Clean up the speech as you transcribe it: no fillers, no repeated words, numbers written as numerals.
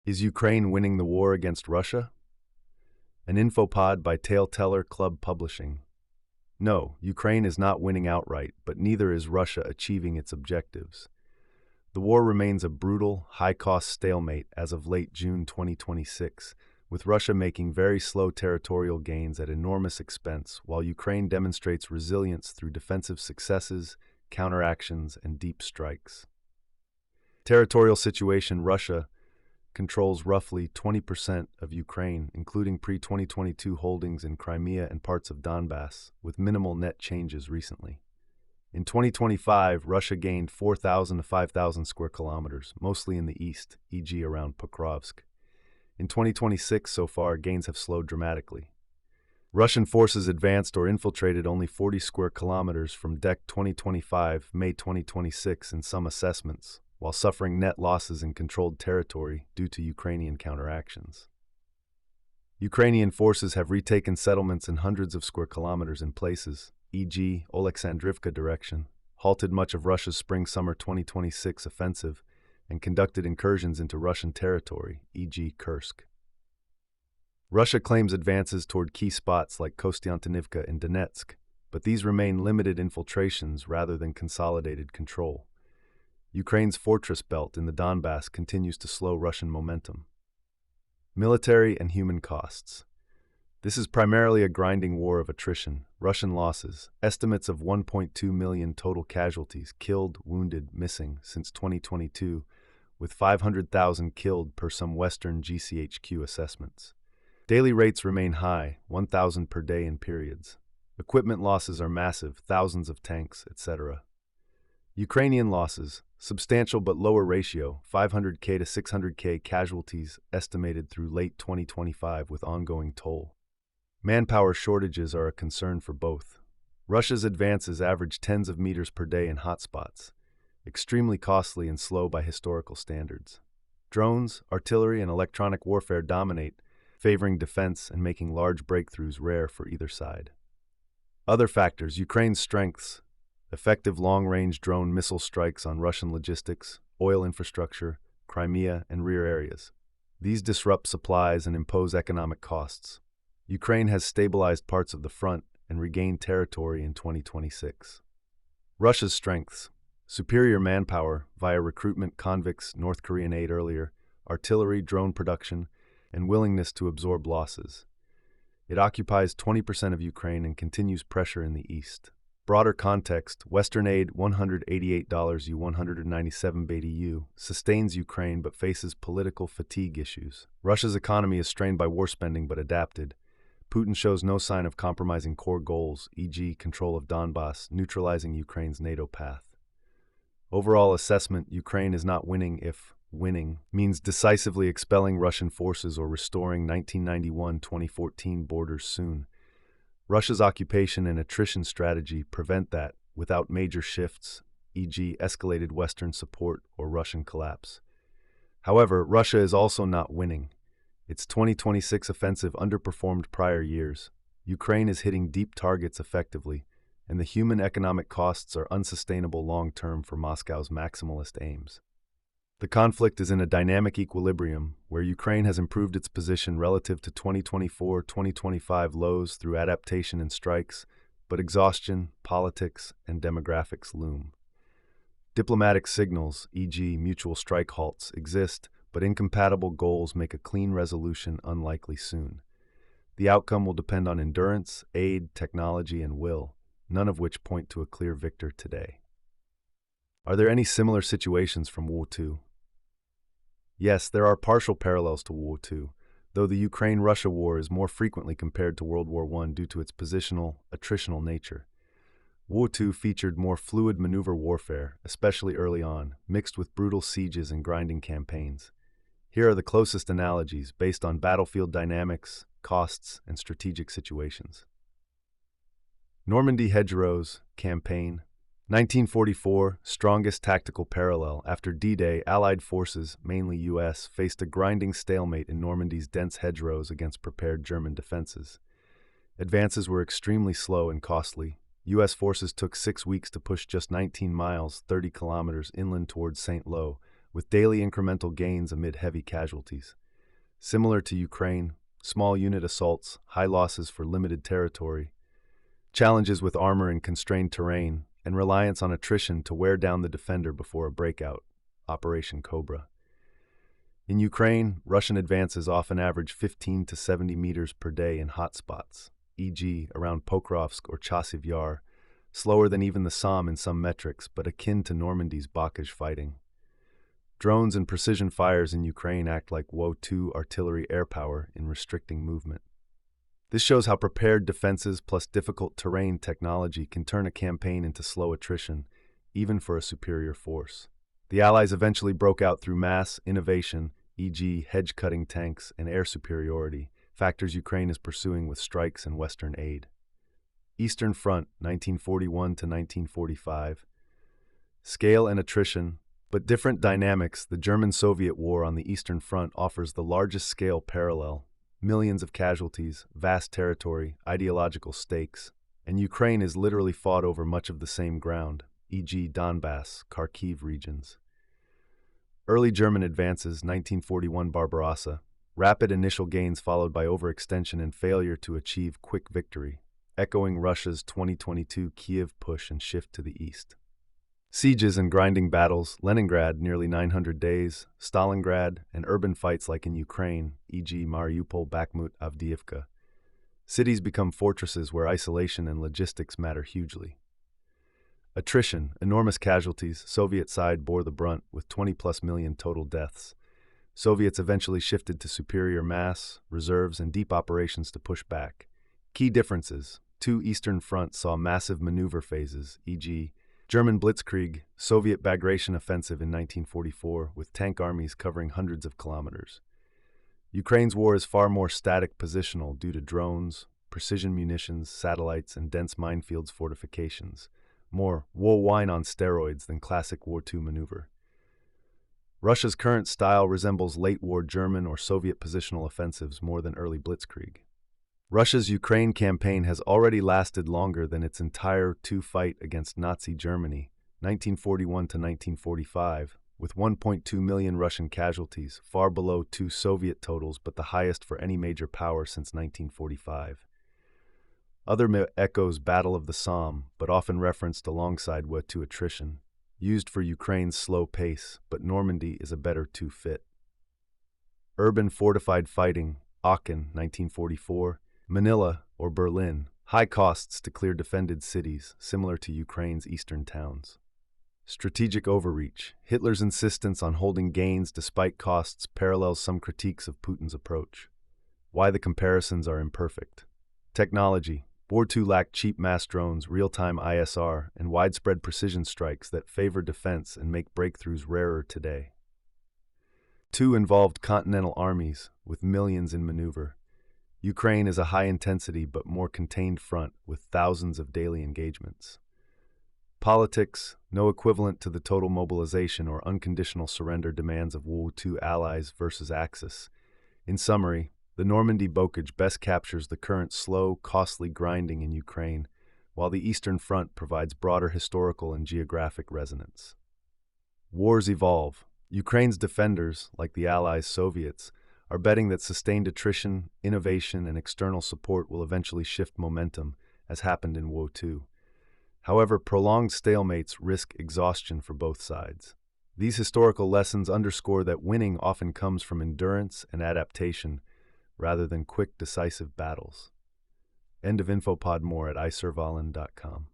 Is Ukraine winning the war against Russia? An Infopod by Tale-Teller Club Publishing. No, Ukraine is not winning outright, but neither is Russia achieving its objectives. The war remains a brutal, high-cost stalemate as of late June 2026, with Russia making very slow territorial gains at enormous expense, while Ukraine demonstrates resilience through defensive successes, counteractions, and deep strikes. Territorial Situation: Russia controls roughly 20% of Ukraine, including pre-2022 holdings in Crimea and parts of Donbas, with minimal net changes recently. In 2025, Russia gained 4,000 to 5,000 square kilometers, mostly in the east, e.g. around Pokrovsk. In 2026 so far, gains have slowed dramatically. Russian forces advanced or infiltrated only 40 square kilometers from DEC 2025, May 2026 in some assessments, while suffering net losses in controlled territory due to Ukrainian counteractions. Ukrainian forces have retaken settlements in hundreds of square kilometers in places, e.g. Oleksandrivka direction, halted much of Russia's spring-summer 2026 offensive, and conducted incursions into Russian territory, e.g. Kursk. Russia claims advances toward key spots like Kostiantynivka and Donetsk, but these remain limited infiltrations rather than consolidated control. Ukraine's fortress belt in the Donbas continues to slow Russian momentum. Military and human costs. This is primarily a grinding war of attrition. Russian losses, estimates of 1.2 million total casualties, killed, wounded, missing, since 2022, with 500,000 killed per some Western GCHQ assessments. Daily rates remain high, 1,000 per day in periods. Equipment losses are massive, thousands of tanks, etc. Ukrainian losses, substantial but lower ratio, 500K to 600K casualties estimated through late 2025 with ongoing toll. Manpower shortages are a concern for both. Russia's advances average tens of meters per day in hotspots, extremely costly and slow by historical standards. Drones, artillery, and electronic warfare dominate, favoring defense and making large breakthroughs rare for either side. Other factors: Ukraine's strengths, effective long-range drone missile strikes on Russian logistics, oil infrastructure, Crimea, and rear areas. These disrupt supplies and impose economic costs. Ukraine has stabilized parts of the front and regained territory in 2026. Russia's strengths: superior manpower via recruitment, convicts, North Korean aid earlier, artillery, drone production, and willingness to absorb losses. It occupies 20% of Ukraine and continues pressure in the east. Broader context: Western aid $188 U 197 BDU sustains Ukraine but faces political fatigue issues. Russia's economy is strained by war spending but adapted. Putin shows no sign of compromising core goals, e.g. control of Donbas, neutralizing Ukraine's NATO path. Overall assessment: Ukraine is not winning if winning means decisively expelling Russian forces or restoring 1991-2014 borders soon. Russia's occupation and attrition strategy prevent that without major shifts, e.g. escalated Western support or Russian collapse. However, Russia is also not winning. Its 2026 offensive underperformed prior years. Ukraine is hitting deep targets effectively, and the human economic costs are unsustainable long-term for Moscow's maximalist aims. The conflict is in a dynamic equilibrium where Ukraine has improved its position relative to 2024-2025 lows through adaptation and strikes, but exhaustion, politics, and demographics loom. Diplomatic signals, e.g. mutual strike halts, exist, but incompatible goals make a clean resolution unlikely soon. The outcome will depend on endurance, aid, technology, and will, none of which point to a clear victor today. Are there any similar situations from War II? Yes, there are partial parallels to War II, though the Ukraine-Russia war is more frequently compared to World War I due to its positional, attritional nature. War II featured more fluid maneuver warfare, especially early on, mixed with brutal sieges and grinding campaigns. Here are the closest analogies based on battlefield dynamics, costs, and strategic situations. Normandy hedgerows, campaign. 1944, strongest tactical parallel. After D-Day, Allied forces, mainly U.S., faced a grinding stalemate in Normandy's dense hedgerows against prepared German defenses. Advances were extremely slow and costly. U.S. forces took 6 weeks to push just 19 miles, 30 kilometers inland towards St. Lo, with daily incremental gains amid heavy casualties. Similar to Ukraine, small unit assaults, high losses for limited territory, challenges with armor in constrained terrain, and reliance on attrition to wear down the defender before a breakout, Operation Cobra. In Ukraine, Russian advances often average 15 to 70 meters per day in hotspots, e.g. around Pokrovsk or Chasiv Yar, slower than even the Somme in some metrics, but akin to Normandy's Bocage fighting. Drones and precision fires in Ukraine act like Wo-2 artillery air power in restricting movement. This shows how prepared defenses plus difficult terrain technology can turn a campaign into slow attrition, even for a superior force. The Allies eventually broke out through mass innovation, e.g. hedge-cutting tanks and air superiority, factors Ukraine is pursuing with strikes and Western aid. Eastern Front, 1941 to 1945. Scale and attrition, but different dynamics. The German-Soviet War on the Eastern Front offers the largest scale parallel, millions of casualties, vast territory, ideological stakes, and Ukraine is literally fought over much of the same ground, e.g. Donbas, Kharkiv regions. Early German advances, 1941 Barbarossa, rapid initial gains followed by overextension and failure to achieve quick victory, echoing Russia's 2022 Kiev push and shift to the east. Sieges and grinding battles, Leningrad nearly 900 days, Stalingrad, and urban fights like in Ukraine, e.g. Mariupol, Bakhmut, Avdiivka. Cities become fortresses where isolation and logistics matter hugely. Attrition, enormous casualties, Soviet side bore the brunt with 20+ million total deaths. Soviets eventually shifted to superior mass, reserves, and deep operations to push back. Key differences: two Eastern fronts saw massive maneuver phases, e.g. German Blitzkrieg, Soviet Bagration Offensive in 1944, with tank armies covering hundreds of kilometers. Ukraine's war is far more static positional due to drones, precision munitions, satellites, and dense minefields fortifications. More war wine on steroids than classic War II maneuver. Russia's current style resembles late-war German or Soviet positional offensives more than early Blitzkrieg. Russia's Ukraine campaign has already lasted longer than its entire fight against Nazi Germany, 1941 to 1945, with 1.2 million Russian casualties, far below two Soviet totals but the highest for any major power since 1945. Other echoes Battle of the Somme, but often referenced alongside Wo-2 attrition, used for Ukraine's slow pace, but Normandy is a better fit. Urban fortified fighting, Aachen, 1944, Manila or Berlin, high costs to clear defended cities, similar to Ukraine's eastern towns. Strategic overreach, Hitler's insistence on holding gains despite costs parallels some critiques of Putin's approach. Why the comparisons are imperfect. Technology, War II lacked cheap mass drones, real-time ISR, and widespread precision strikes that favor defense and make breakthroughs rarer today. 2 involved continental armies, with millions in maneuver. Ukraine is a high-intensity but more contained front with thousands of daily engagements. Politics, no equivalent to the total mobilization or unconditional surrender demands of War II allies versus Axis. In summary, the Normandy Bocage best captures the current slow, costly grinding in Ukraine, while the Eastern Front provides broader historical and geographic resonance. Wars evolve. Ukraine's defenders, like the Allies' Soviets, are betting that sustained attrition, innovation, and external support will eventually shift momentum, as happened in Wo II. However, prolonged stalemates risk exhaustion for both sides. These historical lessons underscore that winning often comes from endurance and adaptation, rather than quick, decisive battles. End of Infopod. More at isurvalen.com.